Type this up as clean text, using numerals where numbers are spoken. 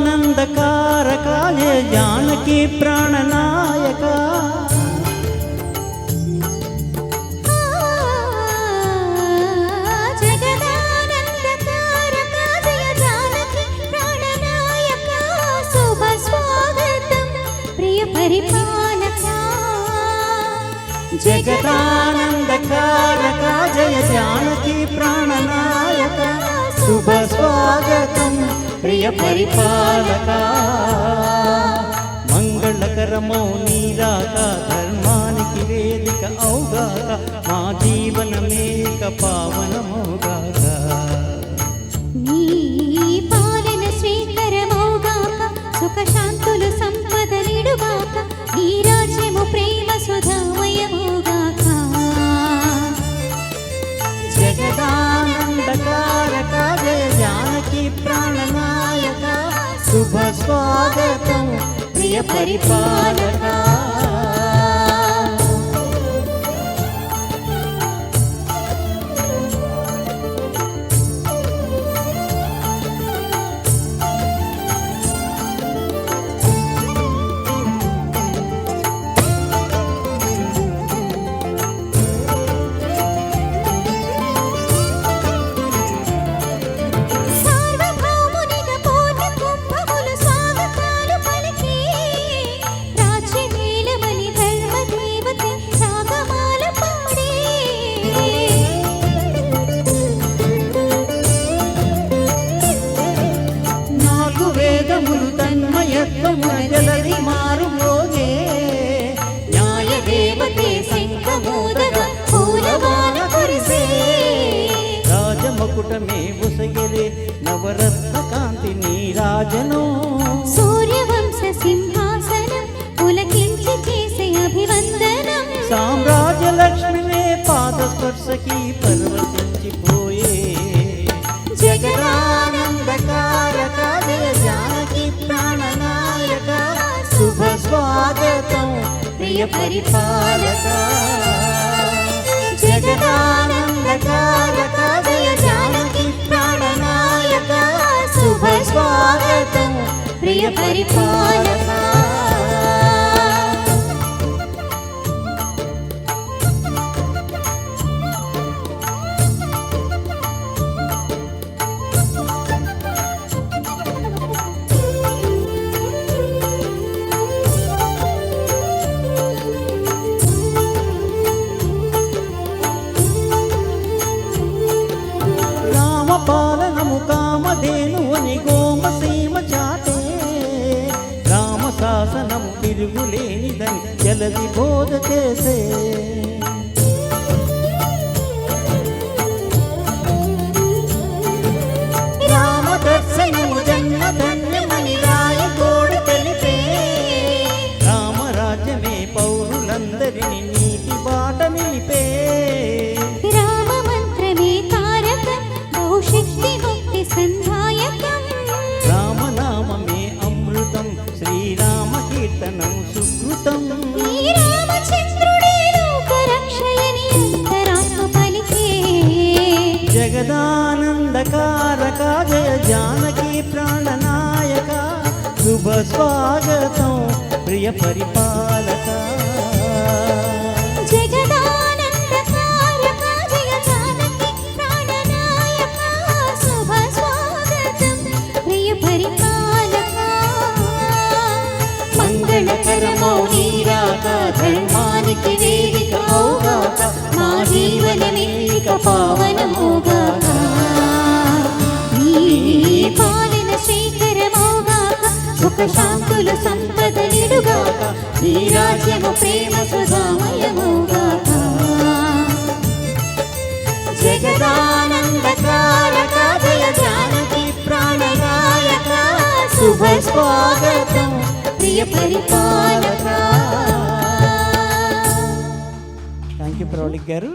జగదానందకారకా జయ జానకి ప్రాణనాయక జగదానందకారకా జయ జానకి ప్రాణనాయక శుభ స్వాగతం ప్రియ పరిపాలక మంగళకరమౌ నీరాక ధర్మానికి వేదిక ఔగాక మా జీవనమేక పావనమౌగాక నీ పాలన శ్రీకరమౌగాక సుఖ శాంతులు సంపదలిడుగాక నీ రాజ్యము ప్రేమ సుధామయమౌగాక జగదానందకారక జయ జానకి ప్రాణనాయక శుభ స్వాగతం ప్రియ పరిపాలక జలది మారు మోగే న్యాయ దేవతే శంఖమోదగ పూలవాన కురిసే రాజమకుటమే ఉసగిరే నవరత్న కాంతి నీరాజను సూర్యవంశ సింహాసనం పులకించి చేసే అభివందనం సామ్రాజ్య లక్ష్మినే పాద స్పర్శకి పరవశించిపోయే జగదానందకారక జయ జానకి ప్రాణనాయక శుభ స్వాగతం ప్రియ పరిపాలక జగదానందకారక జయ జానకి ప్రాణనాయక శుభ స్వాగతం ప్రియ పరిపాలక పాలనము కామధేను అని గోమసీమ చాటే రామ శాసనము తిరుగులేనిదని జలది బోధ చేసే రామ దర్శనము జన్మధన్యమని రాయకోడు తెలిపే రామరాజ్యమే పౌరులందరినీ నీతి బాట నిలిపే రామనామమే అమృతం శ్రీరామ కీర్తనం సుకృతం జగదానందకారక జయ జానకి ప్రాణనాయక శుభ స్వాగతం ప్రియ పరిపాలక మంగళకరమౌ నీరాక ధర్మానికి వేదిక ఔగాక మా జీవనమేక పావనమౌగాక నీ పాలన శ్రీకరమౌగాక సుఖ శాంతులు సంపదలిడుగాక నీ రాజ్యము ప్రేమ సుధామయమౌగాక జగదానందకారక జయ జానకి ప్రాణనాయక శుభ స్వాగతం ప్రియ పరిపాలక. థ్యాంక్ యూ ప్రౌఢిక్ గారు.